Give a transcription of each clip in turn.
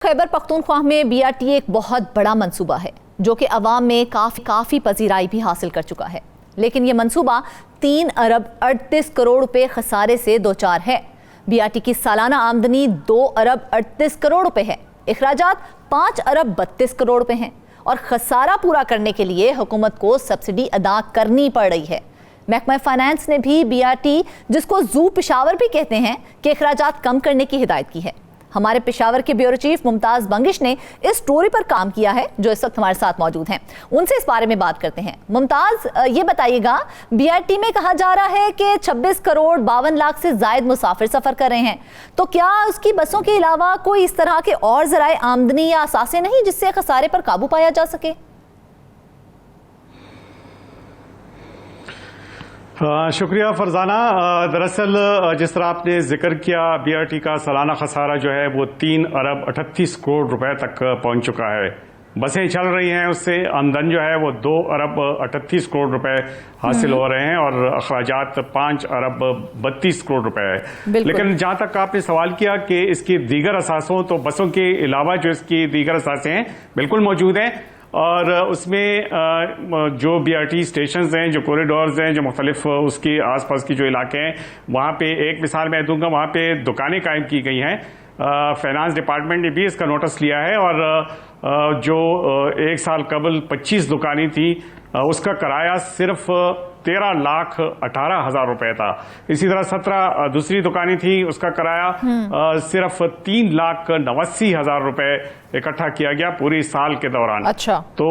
खैबर पख्तूनख्वा में बीआरटी एक बहुत बड़ा मंसूबा है जो कि अवाम में काफ़ी पजीराई भी हासिल कर चुका है, लेकिन ये मंसूबा 3 अरब 38 करोड़ रुपए खसारे से दोचार है। बीआरटी की सालाना आमदनी 2 अरब 38 करोड़ रुपए है, अखराजात 5 अरब 32 करोड़ रुपए हैं और खसारा पूरा करने के लिए हुकूमत को सब्सिडी अदा करनी पड़ रही है। महकमा फाइनेंस ने भी बीआरटी, जिसको जू पेशावर भी कहते हैं, कि अखराजात कम करने की हिदायत की है। हमारे पेशावर के ब्यूरो चीफ मुमताज बंगिश ने इस स्टोरी पर काम किया है, जो इस वक्त हमारे साथ मौजूद हैं। उनसे इस बारे में बात करते हैं। मुमताज, ये बताइएगा, बीआरटी में कहा जा रहा है कि 26 करोड़ 52 लाख से जायद मुसाफिर सफर कर रहे हैं, तो क्या उसकी बसों के अलावा कोई इस तरह के और जराए आमदनी या असासे नहीं जिससे खसारे पर काबू पाया जा सके? शुक्रिया फरजाना। दरअसल जिस तरह आपने जिक्र किया, बीआरटी का सालाना खसारा जो है वो 3 अरब 38 करोड़ रुपए तक पहुंच चुका है। बसें चल रही हैं, उससे आमदन जो है वो 2 अरब 38 करोड़ रुपए हासिल हो रहे हैं और अखराजात 5 अरब 32 करोड़ रुपए है। लेकिन जहां तक आपने सवाल किया कि इसकी दीगर असासों, तो बसों के अलावा जो इसकी दीगर असासे हैं बिल्कुल मौजूद हैं और उसमें जो बीआरटी स्टेशंस हैं, जो कॉरिडोर्स हैं, जो मुख्तलिफ उसके आसपास की जो इलाके हैं, वहाँ पे एक मिसाल मैं दूंगा, वहाँ पे दुकानें कायम की गई हैं। फाइनेंस डिपार्टमेंट ने भी इसका नोटिस लिया है और जो 1 साल कबल 25 दुकानें थी, उसका किराया सिर्फ 13,18,000 रुपए था। इसी तरह 17 दूसरी दुकानें थी, उसका किराया सिर्फ 3,89,000 रुपए इकट्ठा किया गया पूरी साल के दौरान। अच्छा, तो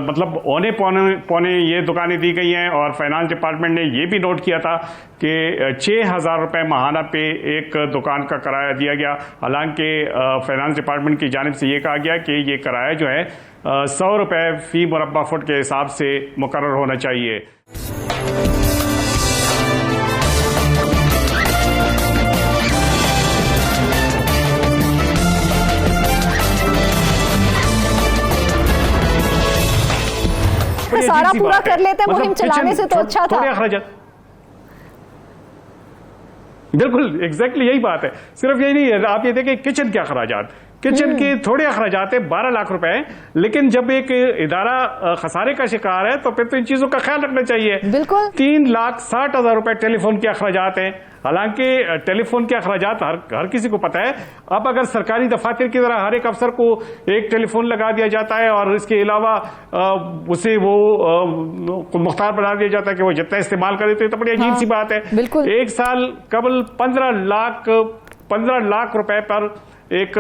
मतलब औने पौने ये दुकानें दी गई हैं और फाइनेंस डिपार्टमेंट ने ये भी नोट किया था कि 6,000 रुपए माहाना पे एक दुकान का किराया दिया गया। हालांकि फाइनेंस डिपार्टमेंट की जानिब से ये कहा गया कि ये किराया जो है 100 रुपए फी मुरब्बा फुट के हिसाब से मुकर्रर होना चाहिए। सारा पूरा कर लेते हैं, मुहिम चलाने से तो अच्छा था। बिल्कुल एग्जैक्टली यही बात है। सिर्फ यही नहीं है, आप ये देखें किचन के अखराजात, किचन के थोड़े अखराजात है 12 लाख रुपए हैं, लेकिन जब एक इदारा खसारे का शिकार है तो फिर तो इन चीजों का ख्याल रखना चाहिए। बिल्कुल 3,60,000 रुपए टेलीफोन के अखराजात हैं। हालांकि टेलीफोन के अखराजात हर किसी को पता है। अब अगर सरकारी दफातर की तरह हर एक अफसर को एक टेलीफोन लगा दिया जाता है और इसके अलावा उसे वो मुख्तार बना दिया जाता है कि वो जितना इस्तेमाल करे, तो बड़ी अजीब सी बात है। बिल्कुल 1 साल कबल 15 लाख रुपए पर एक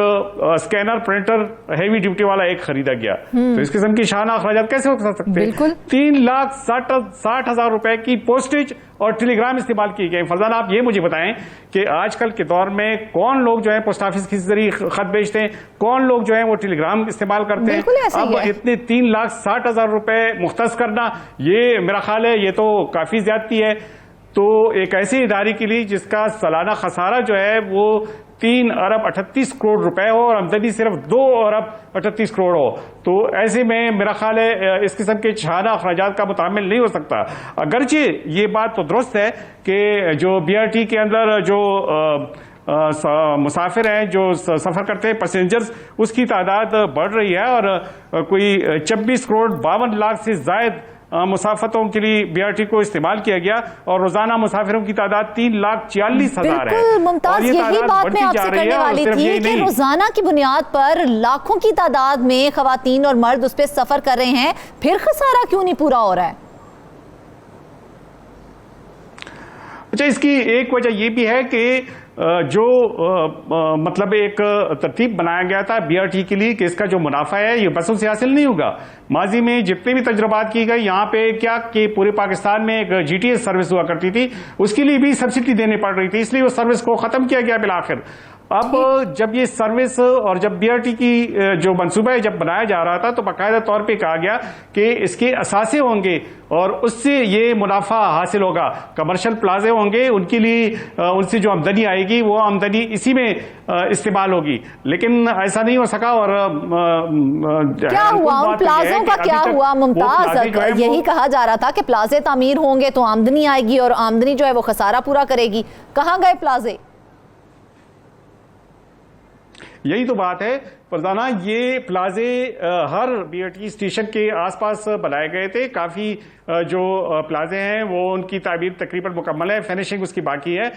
स्कैनर प्रिंटर हेवी ड्यूटी वाला एक खरीदा गया। तो इस किस्म की शाना अखराजात कैसे हो सकते हैं? 3,60,000 रुपए की पोस्टेज और टेलीग्राम इस्तेमाल की गई। फरजाना, आप ये मुझे बताएं कि आजकल के दौर में कौन लोग जो है पोस्ट ऑफिस के जरिए खत भेजते हैं, कौन लोग जो है वो टेलीग्राम इस्तेमाल करते हैं? अब इतने 3,60,000 रुपए मुख्तस करना, ये मेरा ख्याल है ये तो काफी ज्यादती है। तो एक ऐसी इदारे के लिए जिसका सालाना खसारा जो है वो 3 अरब 38 करोड़ रुपए हो और आमदनी सिर्फ 2 अरब 38 करोड़ हो, तो ऐसे में मेरा ख्याल है इस किस्म के छाना अखराजात का मुतामिल नहीं हो सकता। अगरचे ये बात तो दुरुस्त है कि जो बीआरटी के अंदर जो मुसाफिर हैं, जो सफर करते हैं पैसेंजर्स, उसकी तादाद बढ़ रही है और कोई 26 करोड़ 52 लाख से जायद मुसाफिरों के लिए बीआरटी को इस्तेमाल किया गया और रोजाना मुसाफिरों की तादाद 3,46,000 है। मुमताज, यही बात मैं आपसे करने वाली थी कि रोजाना की बुनियाद पर लाखों की तादाद में खवातीन और मर्द उस पर सफर कर रहे हैं, फिर खसारा क्यों नहीं पूरा हो रहा है? अच्छा, इसकी एक वजह यह भी है कि जो मतलब एक तरतीब बनाया गया था बीआरटी के लिए कि इसका जो मुनाफा है ये बसों से हासिल नहीं होगा। माजी में जितने भी तजुर्बात की गई, यहाँ पे क्या कि पूरे पाकिस्तान में एक जीटीएस सर्विस हुआ करती थी, उसके लिए भी सब्सिडी देनी पड़ रही थी, इसलिए वो सर्विस को खत्म किया गया बिलाखिर। अब जब ये सर्विस और जब बीआरटी की जो मंसूबा है जब बनाया जा रहा था, तो बाकायदा तौर पे कहा गया कि इसके असासे होंगे और उससे ये मुनाफा हासिल होगा। कमर्शियल प्लाजे होंगे, उनके लिए उनसे जो आमदनी आएगी वो आमदनी इसी में इस्तेमाल होगी, लेकिन ऐसा नहीं हो सका। और क्या हुआ उन प्लाजों का, क्या हुआ मुमताज? यही कहा जा रहा था कि प्लाजे तामीर होंगे तो आमदनी आएगी और आमदनी जो है वो खसारा पूरा करेगी। कहाँ गए प्लाजे? यही तो बात है फरजाना, ये प्लाजे हर बीआरटी स्टेशन के आसपास बनाए गए थे। काफी जो प्लाजे हैं वो उनकी तामीर तकरीबन मुकम्मल है, फिनिशिंग उसकी बाकी है,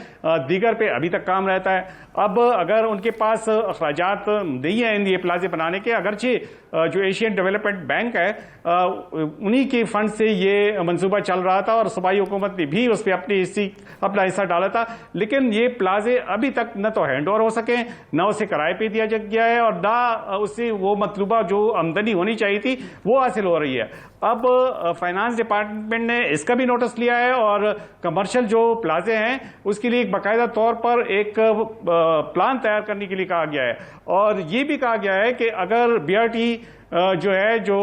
दीगर पे अभी तक काम रहता है। अब अगर उनके पास अखराजात नहीं है ये प्लाजे बनाने के, अगरचे जो एशियन डेवलपमेंट बैंक है उन्हीं के फंड से ये मंसूबा चल रहा था और सूबाई हुकूमत ने भी उस पर अपना हिस्सा डाला था, लेकिन ये प्लाजे अभी तक न तो हैंड ओवर हो सके, न उसे किराए पे दिया गया है और ना उससे वो मतलूबा जो आमदनी होनी चाहिए थी वो हासिल हो रही है। अब फाइनेंस डिपार्टमेंट ने इसका भी नोटिस लिया है और कमर्शियल जो प्लाजे हैं उसके लिए एक बाकायदा तौर पर एक प्लान तैयार करने के लिए कहा गया है और ये भी कहा गया है कि अगर बीआरटी जो है जो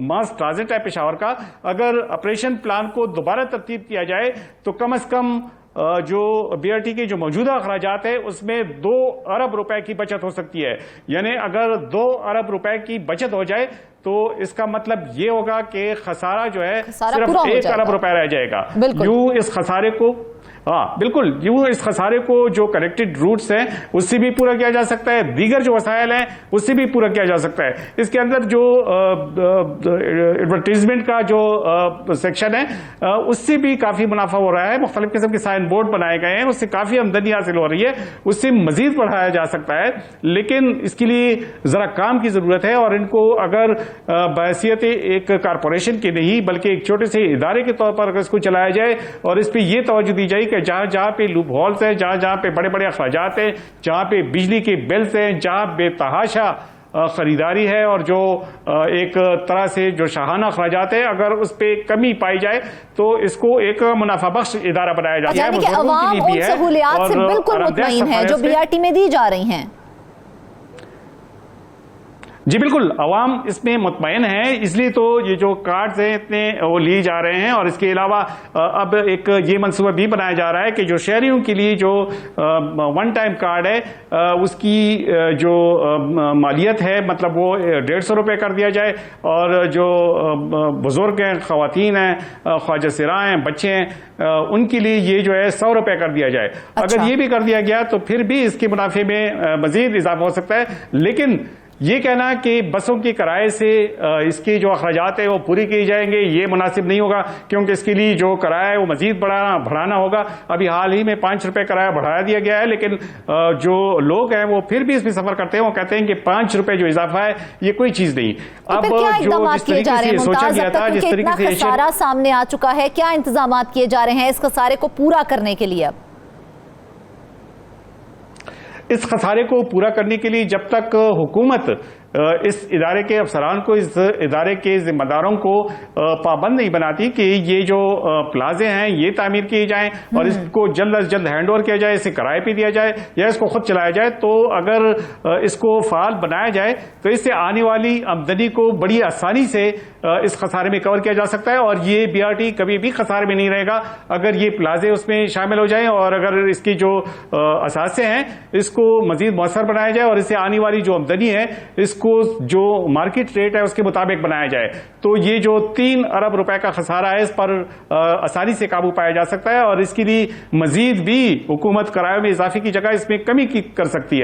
मास ट्रांजिट है पेशावर का, अगर ऑपरेशन प्लान को दोबारा तरतीब किया जाए तो कम से कम जो बीआरटी के जो मौजूदा अखराजात है उसमें 2 अरब रुपए की बचत हो सकती है। यानी अगर 2 अरब रुपए की बचत हो जाए तो इसका मतलब ये होगा कि खसारा जो है सिर्फ 1 अरब रुपए रह जाएगा। यूं इस खसारे को बिल्कुल यूं इस खसारे को जो कनेक्टेड रूट्स हैं उससे भी पूरा किया जा सकता है, दीगर जो वसाइल हैं उससे भी पूरा किया जा सकता है। इसके अंदर जो एडवर्टीजमेंट का जो सेक्शन है उससे भी काफी मुनाफा हो रहा है, मुख्तलिफ किस्म के साइन बोर्ड बनाए गए हैं, उससे काफी आमदनी हासिल हो रही है, उससे मजीद बढ़ाया जा सकता है, लेकिन इसके लिए जरा काम की जरूरत है और इनको अगर बहैसियत एक कारपोरेशन की नहीं बल्कि एक छोटे से इदारे के तौर पर अगर इसको चलाया जाए और इस पर यह तवज्जो दी जाए कि जहां जहां पे लूप हॉल्स हैं, जहां जहां पे बड़े बड़े अखराजात हैं, जहां पे बिजली के बिल्स हैं, जहां बेतहाशा खरीदारी है और जो एक तरह से जो शाहाना अखराजात है, अगर उस पर कमी पाई जाए तो इसको एक मुनाफा बख्श इदारा बनाया जाता है। अवाम उन सहूलियात से बिल्कुल मुतमईन है जो बीआरटी में दी जा रही हैं। जी बिल्कुल, अवाम इसमें मुतमईन है, इसलिए तो ये जो कार्ड्स हैं इतने वो लिए जा रहे हैं और इसके अलावा अब एक ये मंसूबा भी बनाया जा रहा है कि जो शहरियों के लिए जो वन टाइम कार्ड है उसकी जो मालियत है मतलब वो 150 रुपये कर दिया जाए और जो बुजुर्ग हैं, खवातीन हैं, ख्वाजा सिरा हैं, बच्चे हैं, उनके लिए ये जो है 100 रुपये कर दिया जाए। अगर ये भी कर दिया गया तो फिर भी इसके मुनाफे में मजीद इजाफा हो सकता है, लेकिन ये कहना कि बसों के किराए से इसके जो अखराजात है वो पूरी की जाएंगे ये मुनासिब नहीं होगा, क्योंकि इसके लिए जो किराया है वो मजीद बढ़ाना होगा। अभी हाल ही में 5 रुपये किराया बढ़ा दिया गया है, लेकिन जो लोग हैं वो फिर भी इसमें सफर करते हैं, वो कहते हैं कि 5 रुपये जो इजाफा है ये कोई चीज नहीं। अब जो जिस तरीके से सोचा गया था, जिस तरीके से खसारा सामने आ चुका है, क्या इंतजाम किए जा रहे हैं इस खसारे को पूरा करने के लिए? अब इस खसारे को पूरा करने के लिए जब तक हुकूमत इस इदारे के अफसरान को, इस इदारे के जिम्मेदारों को पाबंद नहीं बनाती कि ये जो प्लाजे हैं ये तामीर किए जाएं और इसको जल्द अज जल्द हैंड ओवर किया जाए, इसे किराए पे दिया जाए या इसको खुद चलाया जाए, तो अगर इसको फाल बनाया जाए तो इससे आने वाली आमदनी को बड़ी आसानी से इस खसारे में कवर किया जा सकता है और ये बीआरटी कभी भी खसारे में नहीं रहेगा अगर ये प्लाजे उसमें शामिल हो जाएं और अगर इसकी जो असासे हैं इसको मजीद मौसर बनाया जाए और इससे आने वाली जो आमदनी है इसको जो मार्केट रेट है उसके मुताबिक बनाया जाए, तो ये जो 3 अरब रुपए का खसारा है इस पर आसानी से काबू पाया जा सकता है और इसके लिए मजीद भी हुकूमत किराए में इजाफे की जगह इसमें कमी कर सकती है।